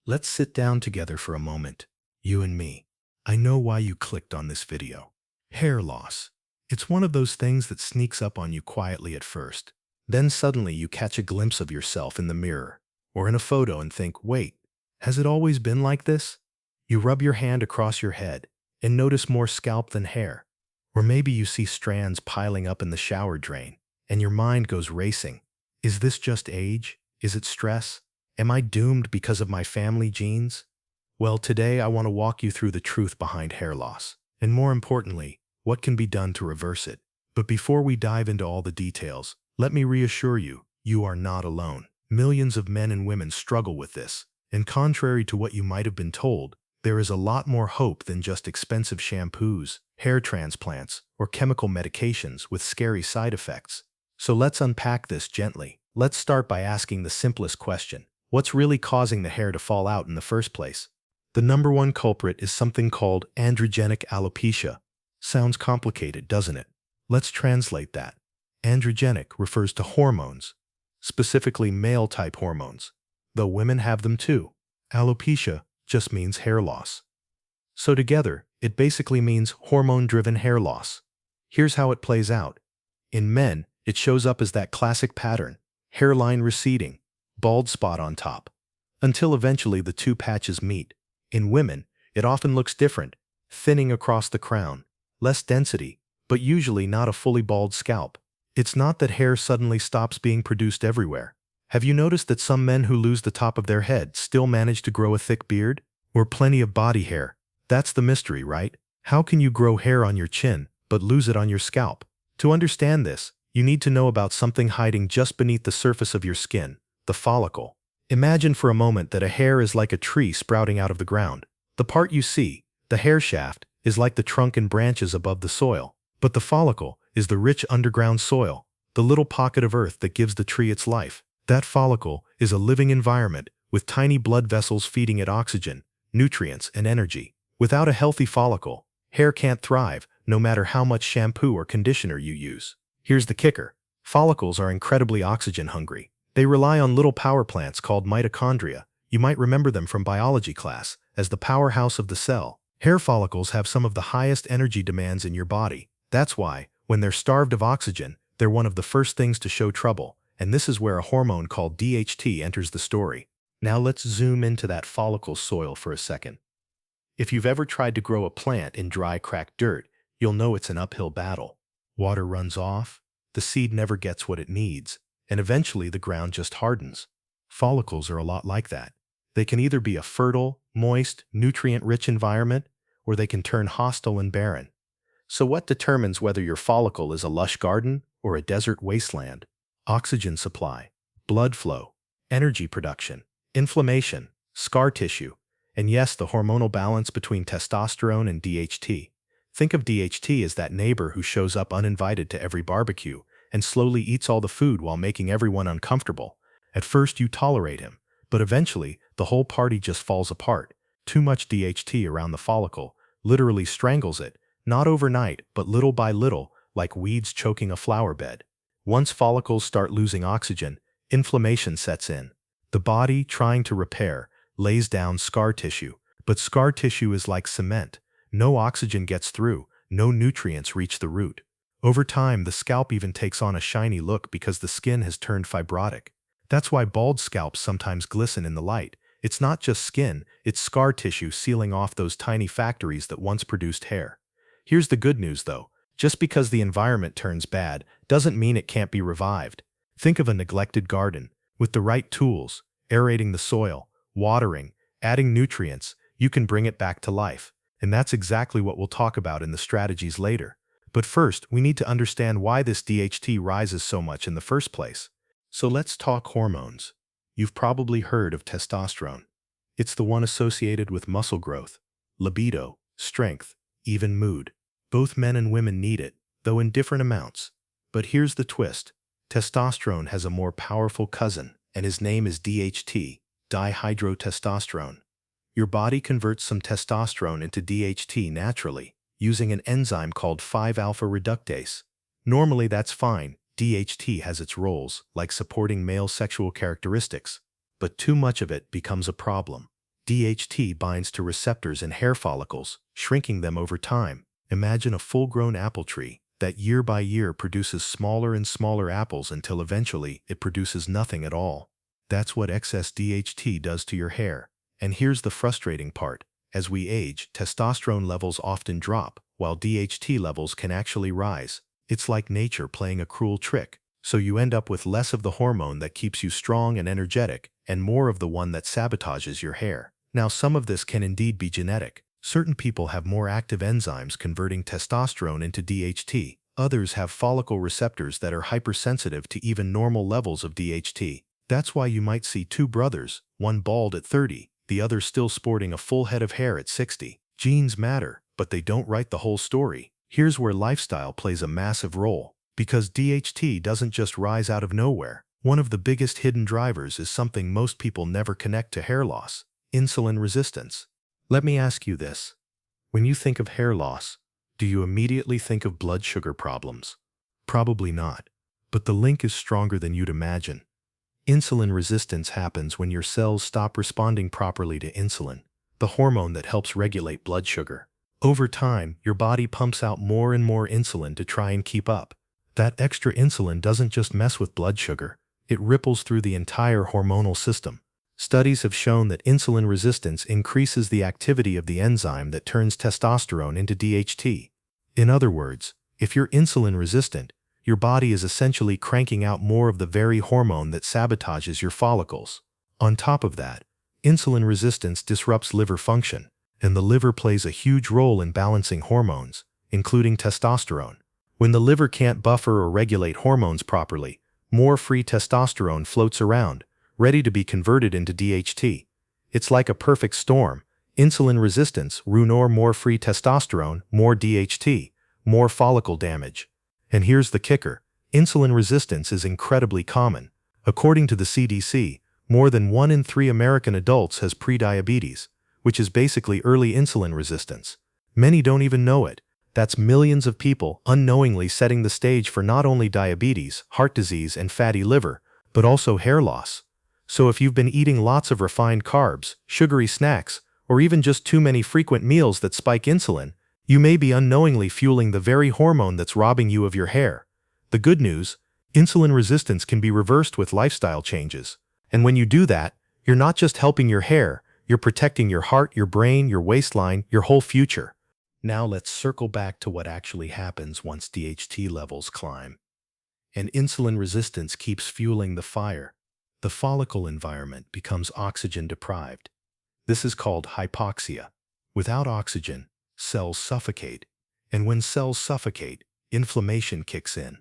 Let's sit down together for a moment, you and me. I know why you clicked on this video. Hair loss. It's one of those things that sneaks up on you quietly at first. Then suddenly you catch a glimpse of yourself in the mirror or in a photo and think, wait, has it always been like this? You rub your hand across your head and notice more scalp than hair. Or maybe you see strands piling up in the shower drain and your mind goes racing. Is this just age? Is it stress? Am I doomed because of my family genes? Well, today I want to walk you through the truth behind hair loss, and more importantly, what can be done to reverse it. But before we dive into all the details, let me reassure you, you are not alone. Millions of men and women struggle with this, and contrary to what you might have been told, there is a lot more hope than just expensive shampoos, hair transplants, or chemical medications with scary side effects. So let's unpack this gently. Let's start by asking the simplest question. What's really causing the hair to fall out in the first place? The number one culprit is something called androgenic alopecia. Sounds complicated, doesn't it? Let's translate that. Androgenic refers to hormones, specifically male-type hormones, though women have them too. Alopecia just means hair loss. So together, it basically means hormone-driven hair loss. Here's how it plays out. In men, it shows up as that classic pattern, hairline receding, bald spot on top, until eventually the two patches meet. In women, it often looks different, thinning across the crown, less density, but usually not a fully bald scalp. It's not that hair suddenly stops being produced everywhere. Have you noticed that some men who lose the top of their head still manage to grow a thick beard? Or plenty of body hair? That's the mystery, right? How can you grow hair on your chin, but lose it on your scalp? To understand this, you need to know about something hiding just beneath the surface of your skin. The follicle. Imagine for a moment that a hair is like a tree sprouting out of the ground. The part you see, the hair shaft, is like the trunk and branches above the soil. But the follicle is the rich underground soil, the little pocket of earth that gives the tree its life. That follicle is a living environment with tiny blood vessels feeding it oxygen, nutrients, and energy. Without a healthy follicle, hair can't thrive, no matter how much shampoo or conditioner you use. Here's the kicker. Follicles are incredibly oxygen hungry. They rely on little power plants called mitochondria. You might remember them from biology class as the powerhouse of the cell. Hair follicles have some of the highest energy demands in your body. That's why, when they're starved of oxygen, they're one of the first things to show trouble, and this is where a hormone called DHT enters the story. Now let's zoom into that follicle soil for a second. If you've ever tried to grow a plant in dry, cracked dirt, you'll know it's an uphill battle. Water runs off, the seed never gets what it needs, and eventually the ground just hardens. Follicles are a lot like that. They can either be a fertile, moist, nutrient-rich environment, or they can turn hostile and barren. So what determines whether your follicle is a lush garden or a desert wasteland? Oxygen supply, blood flow, energy production, inflammation, scar tissue, and yes, the hormonal balance between testosterone and DHT. Think of DHT as that neighbor who shows up uninvited to every barbecue and slowly eats all the food while making everyone uncomfortable. At first you tolerate him, but eventually the whole party just falls apart. Too much DHT around the follicle literally strangles it, not overnight, but little by little, like weeds choking a flower bed. Once follicles start losing oxygen, inflammation sets in. The body, trying to repair, lays down scar tissue, but scar tissue is like cement. No oxygen gets through, no nutrients reach the root. Over time, the scalp even takes on a shiny look because the skin has turned fibrotic. That's why bald scalps sometimes glisten in the light. It's not just skin, it's scar tissue sealing off those tiny factories that once produced hair. Here's the good news though. Just because the environment turns bad doesn't mean it can't be revived. Think of a neglected garden. With the right tools, aerating the soil, watering, adding nutrients, you can bring it back to life. And that's exactly what we'll talk about in the strategies later. But first, we need to understand why this DHT rises so much in the first place. So let's talk hormones. You've probably heard of testosterone. It's the one associated with muscle growth, libido, strength, even mood. Both men and women need it, though in different amounts. But here's the twist. Testosterone has a more powerful cousin, and his name is DHT, dihydrotestosterone. Your body converts some testosterone into DHT naturally, using an enzyme called 5-alpha reductase. Normally that's fine. DHT has its roles, like supporting male sexual characteristics. But too much of it becomes a problem. DHT binds to receptors in hair follicles, shrinking them over time. Imagine a full-grown apple tree that year by year produces smaller and smaller apples until eventually it produces nothing at all. That's what excess DHT does to your hair. And here's the frustrating part. As we age, testosterone levels often drop, while DHT levels can actually rise. It's like nature playing a cruel trick. So you end up with less of the hormone that keeps you strong and energetic, and more of the one that sabotages your hair. Now, some of this can indeed be genetic. Certain people have more active enzymes converting testosterone into DHT. Others have follicle receptors that are hypersensitive to even normal levels of DHT. That's why you might see two brothers, one bald at 30, the other still sporting a full head of hair at 60. Genes matter, but they don't write the whole story. Here's where lifestyle plays a massive role. Because DHT doesn't just rise out of nowhere. One of the biggest hidden drivers is something most people never connect to hair loss: insulin resistance. Let me ask you this. When you think of hair loss, do you immediately think of blood sugar problems? Probably not. But the link is stronger than you'd imagine. Insulin resistance happens when your cells stop responding properly to insulin, the hormone that helps regulate blood sugar. Over time, your body pumps out more and more insulin to try and keep up. That extra insulin doesn't just mess with blood sugar, it ripples through the entire hormonal system. Studies have shown that insulin resistance increases the activity of the enzyme that turns testosterone into DHT. In other words, if you're insulin resistant, your body is essentially cranking out more of the very hormone that sabotages your follicles. On top of that, insulin resistance disrupts liver function, and the liver plays a huge role in balancing hormones, including testosterone. When the liver can't buffer or regulate hormones properly, more free testosterone floats around, ready to be converted into DHT. It's like a perfect storm. Insulin resistance, more free testosterone, more DHT, more follicle damage. And here's the kicker. Insulin resistance is incredibly common. According to the CDC, more than 1 in 3 American adults has prediabetes, which is basically early insulin resistance. Many don't even know it. That's millions of people unknowingly setting the stage for not only diabetes, heart disease, and fatty liver, but also hair loss. So if you've been eating lots of refined carbs, sugary snacks, or even just too many frequent meals that spike insulin, you may be unknowingly fueling the very hormone that's robbing you of your hair. The good news, insulin resistance can be reversed with lifestyle changes. And when you do that, you're not just helping your hair, you're protecting your heart, your brain, your waistline, your whole future. Now let's circle back to what actually happens once DHT levels climb. And insulin resistance keeps fueling the fire. The follicle environment becomes oxygen deprived. This is called hypoxia. Without oxygen, cells suffocate. And when cells suffocate, inflammation kicks in.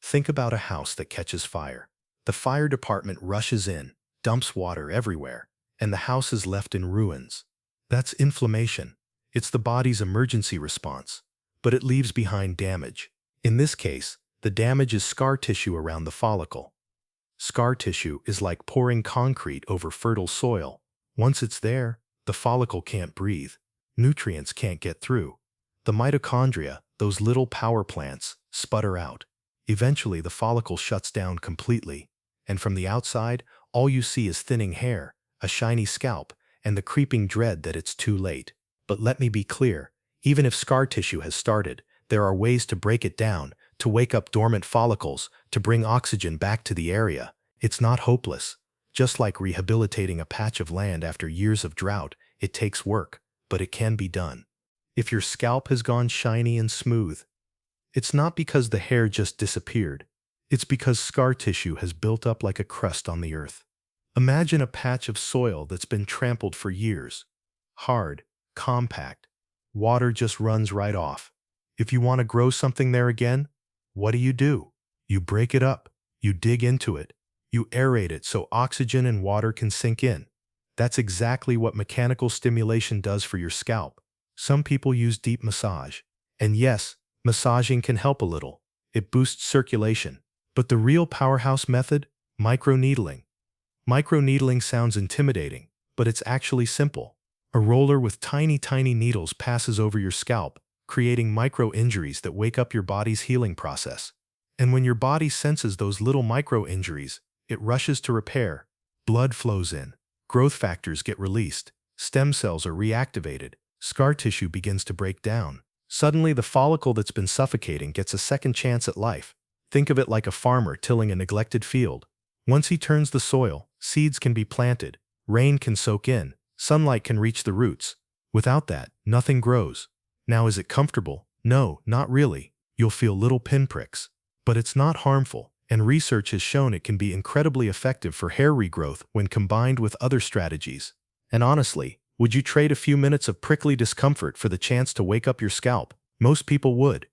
Think about a house that catches fire. The fire department rushes in, dumps water everywhere, and the house is left in ruins. That's inflammation. It's the body's emergency response, but it leaves behind damage. In this case, the damage is scar tissue around the follicle. Scar tissue is like pouring concrete over fertile soil. Once it's there, the follicle can't breathe. Nutrients can't get through. The mitochondria, those little power plants, sputter out. Eventually, the follicle shuts down completely, and from the outside, all you see is thinning hair, a shiny scalp, and the creeping dread that it's too late. But let me be clear, even if scar tissue has started, there are ways to break it down, to wake up dormant follicles, to bring oxygen back to the area. It's not hopeless. Just like rehabilitating a patch of land after years of drought, it takes work, but it can be done. If your scalp has gone shiny and smooth, it's not because the hair just disappeared. It's because scar tissue has built up like a crust on the earth. Imagine a patch of soil that's been trampled for years. Hard, compact. Water just runs right off. If you want to grow something there again, what do? You break it up. You dig into it. You aerate it so oxygen and water can sink in. That's exactly what mechanical stimulation does for your scalp. Some people use deep massage. And yes, massaging can help a little. It boosts circulation. But the real powerhouse method? Microneedling. Microneedling sounds intimidating, but it's actually simple. A roller with tiny needles passes over your scalp, creating micro-injuries that wake up your body's healing process. And when your body senses those little micro-injuries, it rushes to repair. Blood flows in. Growth factors get released. Stem cells are reactivated. Scar tissue begins to break down. Suddenly, the follicle that's been suffocating gets a second chance at life. Think of it like a farmer tilling a neglected field. Once he turns the soil, seeds can be planted, rain can soak in, sunlight can reach the roots. Without that, nothing grows. Now, is it comfortable? No, not really. You'll feel little pinpricks. But it's not harmful, and research has shown it can be incredibly effective for hair regrowth when combined with other strategies. And honestly, would you trade a few minutes of prickly discomfort for the chance to wake up your scalp? Most people would.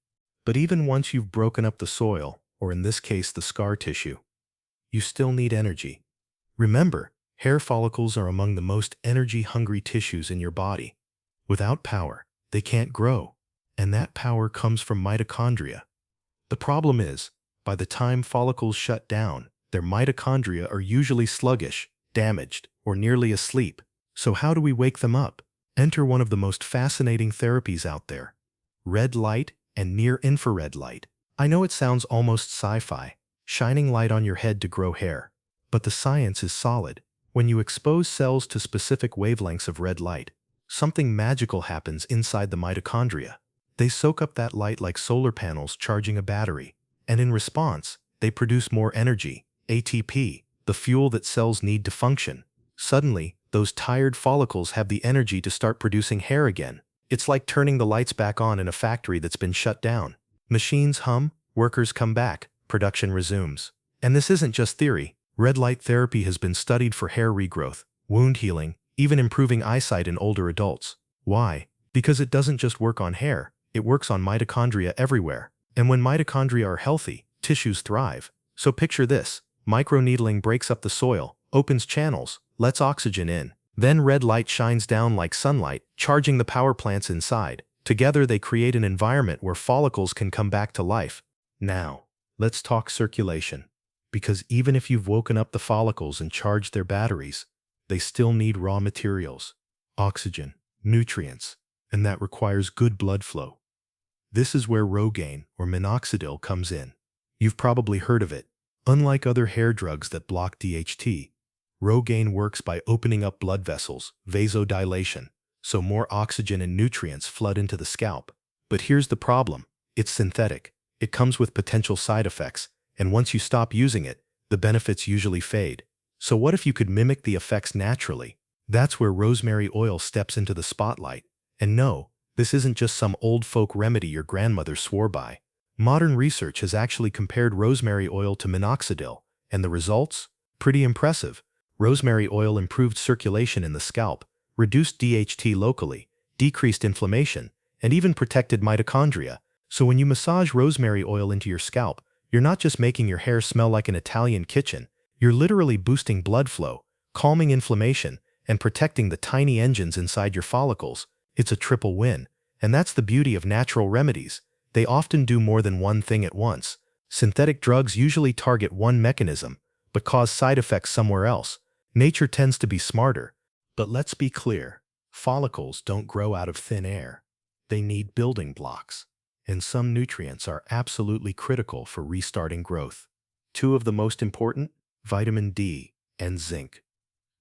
But even once you've broken up the soil, or in this case the scar tissue, you still need energy. Remember, hair follicles are among the most energy-hungry tissues in your body. Without power, they can't grow, and that power comes from mitochondria. The problem is, by the time follicles shut down, their mitochondria are usually sluggish, damaged, or nearly asleep. So how do we wake them up? Enter one of the most fascinating therapies out there: red light and near-infrared light. I know it sounds almost sci-fi, shining light on your head to grow hair, but the science is solid. When you expose cells to specific wavelengths of red light, something magical happens inside the mitochondria. They soak up that light like solar panels charging a battery, and in response, they produce more energy, ATP, the fuel that cells need to function. Suddenly, those tired follicles have the energy to start producing hair again. It's like turning the lights back on in a factory that's been shut down. Machines hum, workers come back, production resumes. And this isn't just theory. Red light therapy has been studied for hair regrowth, wound healing, even improving eyesight in older adults. Why? Because it doesn't just work on hair, it works on mitochondria everywhere. And when mitochondria are healthy, tissues thrive. So picture this: microneedling breaks up the soil, opens channels, lets oxygen in. Then red light shines down like sunlight, charging the power plants inside. Together they create an environment where follicles can come back to life. Now, let's talk circulation. Because even if you've woken up the follicles and charged their batteries, they still need raw materials, oxygen, nutrients, and that requires good blood flow. This is where Rogaine or minoxidil comes in. You've probably heard of it. Unlike other hair drugs that block DHT, Rogaine works by opening up blood vessels, vasodilation, so more oxygen and nutrients flood into the scalp. But here's the problem: it's synthetic. It comes with potential side effects, and once you stop using it, the benefits usually fade. So what if you could mimic the effects naturally? That's where rosemary oil steps into the spotlight. And no, this isn't just some old folk remedy your grandmother swore by. Modern research has actually compared rosemary oil to minoxidil, and the results? Pretty impressive. Rosemary oil improved circulation in the scalp, reduced DHT locally, decreased inflammation, and even protected mitochondria. So when you massage rosemary oil into your scalp, you're not just making your hair smell like an Italian kitchen, you're literally boosting blood flow, calming inflammation, and protecting the tiny engines inside your follicles. It's a triple win. And that's the beauty of natural remedies. They often do more than one thing at once. Synthetic drugs usually target one mechanism, but cause side effects somewhere else. Nature tends to be smarter. But let's be clear, follicles don't grow out of thin air. They need building blocks. And some nutrients are absolutely critical for restarting growth. Two of the most important: vitamin D and zinc.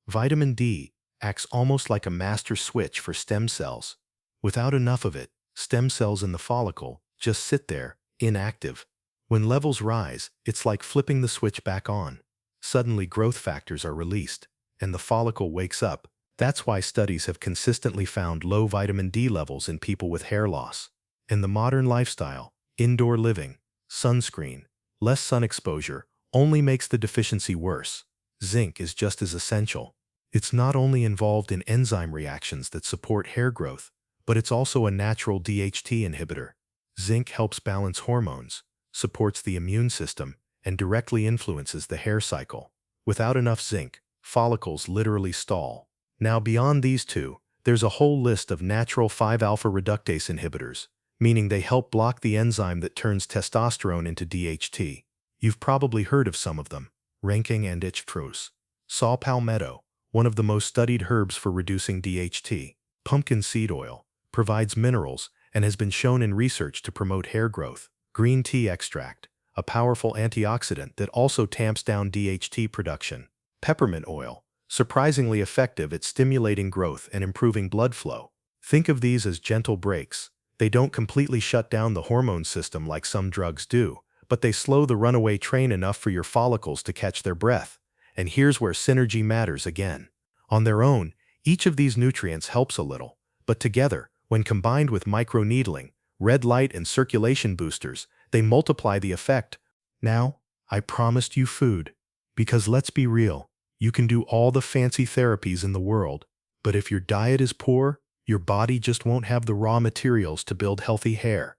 Vitamin D acts almost like a master switch for stem cells. Without enough of it, stem cells in the follicle just sit there, inactive. When levels rise, it's like flipping the switch back on. Suddenly growth factors are released, and the follicle wakes up. That's why studies have consistently found low vitamin D levels in people with hair loss. In the modern lifestyle, indoor living, sunscreen, less sun exposure only makes the deficiency worse. Zinc is just as essential. It's not only involved in enzyme reactions that support hair growth, but it's also a natural DHT inhibitor. Zinc helps balance hormones, supports the immune system, and directly influences the hair cycle. Without enough zinc, follicles literally stall. Now beyond these two, there's a whole list of natural 5-alpha reductase inhibitors, meaning they help block the enzyme that turns testosterone into DHT. You've probably heard of some of them: Renking and Ichtros, saw palmetto, one of the most studied herbs for reducing DHT. Pumpkin seed oil provides minerals and has been shown in research to promote hair growth. Green tea extract, a powerful antioxidant that also tamps down DHT production. Peppermint oil, surprisingly effective at stimulating growth and improving blood flow. Think of these as gentle breaks. They don't completely shut down the hormone system like some drugs do, but they slow the runaway train enough for your follicles to catch their breath. And here's where synergy matters again. On their own, each of these nutrients helps a little, but together, when combined with microneedling, red light and circulation boosters, they multiply the effect. Now, I promised you food. Because let's be real, you can do all the fancy therapies in the world, but if your diet is poor, your body just won't have the raw materials to build healthy hair.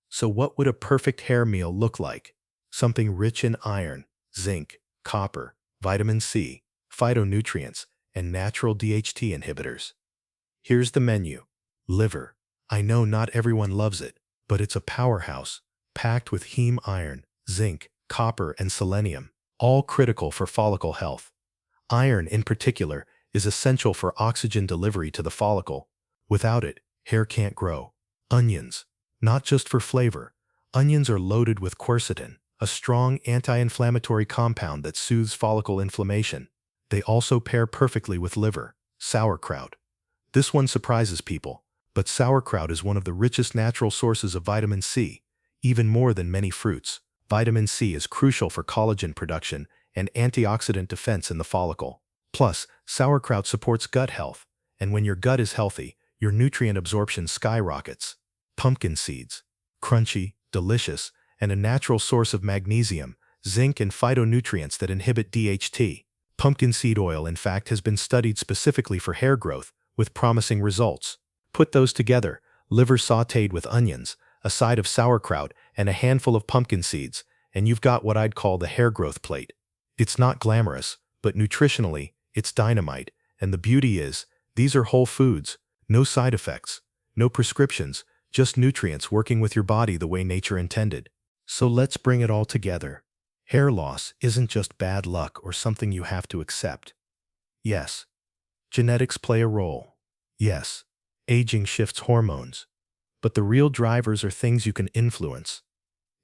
So what would a perfect hair meal look like? Something rich in iron, zinc, copper, vitamin C, phytonutrients, and natural DHT inhibitors. Here's the menu. Liver. I know not everyone loves it, but it's a powerhouse, packed with heme iron, zinc, copper, and selenium, all critical for follicle health. Iron, in particular, is essential for oxygen delivery to the follicle. Without it, hair can't grow. Onions. Not just for flavor. Onions are loaded with quercetin, a strong anti-inflammatory compound that soothes follicle inflammation. They also pair perfectly with liver. Sauerkraut. This one surprises people, but sauerkraut is one of the richest natural sources of vitamin C, even more than many fruits. Vitamin C is crucial for collagen production and antioxidant defense in the follicle. Plus, sauerkraut supports gut health, and when your gut is healthy, your nutrient absorption skyrockets. Pumpkin seeds. Crunchy, delicious, and a natural source of magnesium, zinc, and phytonutrients that inhibit DHT. Pumpkin seed oil, in fact, has been studied specifically for hair growth, with promising results. Put those together, liver sautéed with onions, a side of sauerkraut, and a handful of pumpkin seeds, and you've got what I'd call the hair growth plate. It's not glamorous, but nutritionally, it's dynamite, and the beauty is, these are whole foods, no side effects, no prescriptions, just nutrients working with your body the way nature intended. So let's bring it all together. Hair loss isn't just bad luck or something you have to accept. Yes, genetics play a role. Yes, aging shifts hormones. But the real drivers are things you can influence.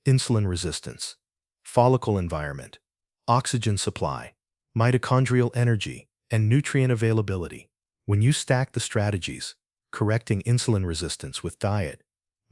Insulin resistance, follicle environment, oxygen supply, mitochondrial energy, and nutrient availability. When you stack the strategies, correcting insulin resistance with diet,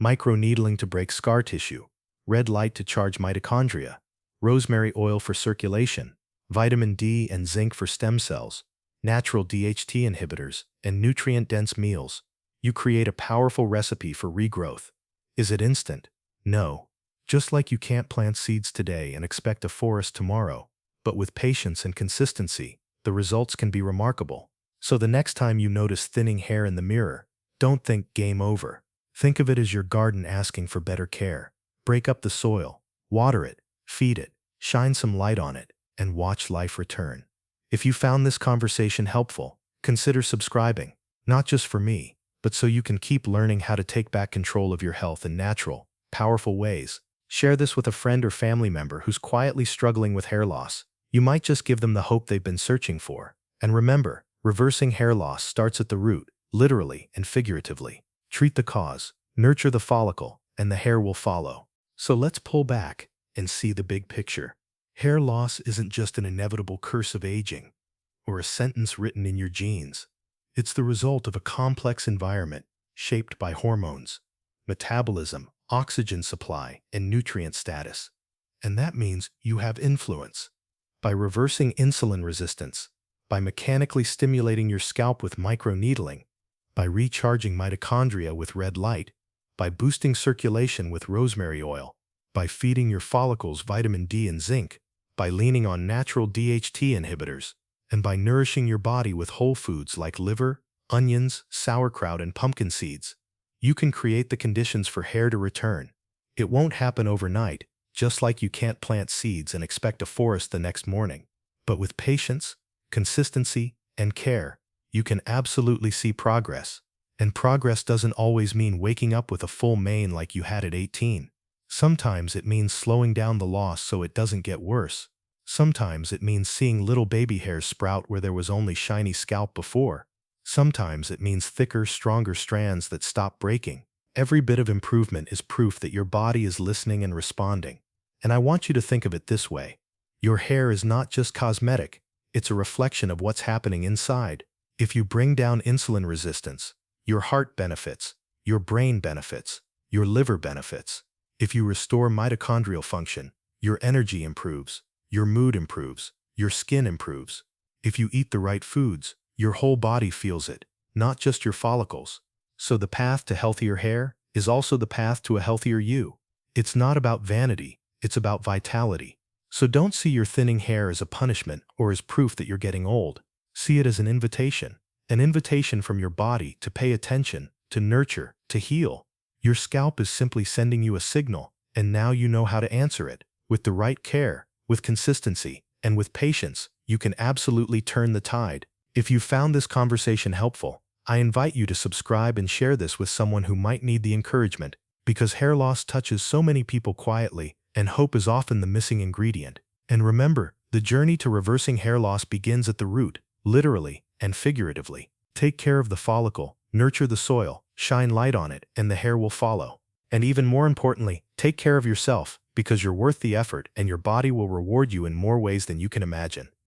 microneedling to break scar tissue, red light to charge mitochondria, rosemary oil for circulation, vitamin D and zinc for stem cells, natural DHT inhibitors, and nutrient-dense meals, you create a powerful recipe for regrowth. Is it instant? No. Just like you can't plant seeds today and expect a forest tomorrow, but with patience and consistency, the results can be remarkable. So the next time you notice thinning hair in the mirror, don't think game over. Think of it as your garden asking for better care. Break up the soil, water it, feed it, shine some light on it, and watch life return. If you found this conversation helpful, consider subscribing, not just for me, but so you can keep learning how to take back control of your health in natural, powerful ways. Share this with a friend or family member who's quietly struggling with hair loss. You might just give them the hope they've been searching for. And remember, reversing hair loss starts at the root, literally and figuratively. Treat the cause, nurture the follicle, and the hair will follow. So let's pull back and see the big picture. Hair loss isn't just an inevitable curse of aging, or a sentence written in your genes. It's the result of a complex environment shaped by hormones, metabolism, oxygen supply, and nutrient status. And that means you have influence. By reversing insulin resistance, by mechanically stimulating your scalp with microneedling, by recharging mitochondria with red light, by boosting circulation with rosemary oil, by feeding your follicles vitamin D and zinc, by leaning on natural DHT inhibitors, and by nourishing your body with whole foods like liver, onions, sauerkraut, and pumpkin seeds, you can create the conditions for hair to return. It won't happen overnight, just like you can't plant seeds and expect a forest the next morning. But with patience, consistency, and care, you can absolutely see progress. And progress doesn't always mean waking up with a full mane like you had at 18. Sometimes it means slowing down the loss so it doesn't get worse. Sometimes it means seeing little baby hairs sprout where there was only shiny scalp before. Sometimes it means thicker, stronger strands that stop breaking. Every bit of improvement is proof that your body is listening and responding. And I want you to think of it this way. Your hair is not just cosmetic, It's a reflection of what's happening inside. If you bring down insulin resistance, your heart benefits, your brain benefits, your liver benefits. If you restore mitochondrial function, your energy improves, your mood improves, your skin improves. If you eat the right foods, your whole body feels it, not just your follicles. So the path to healthier hair is also the path to a healthier you. It's not about vanity, it's about vitality. So don't see your thinning hair as a punishment or as proof that you're getting old. See it as an invitation from your body to pay attention, to nurture, to heal. Your scalp is simply sending you a signal, and now you know how to answer it. With the right care, with consistency, and with patience, you can absolutely turn the tide. If you found this conversation helpful, I invite you to subscribe and share this with someone who might need the encouragement, because hair loss touches so many people quietly, and hope is often the missing ingredient. And remember, the journey to reversing hair loss begins at the root, literally and figuratively. Take care of the follicle, nurture the soil, shine light on it, and the hair will follow. And even more importantly, take care of yourself, because you're worth the effort and your body will reward you in more ways than you can imagine.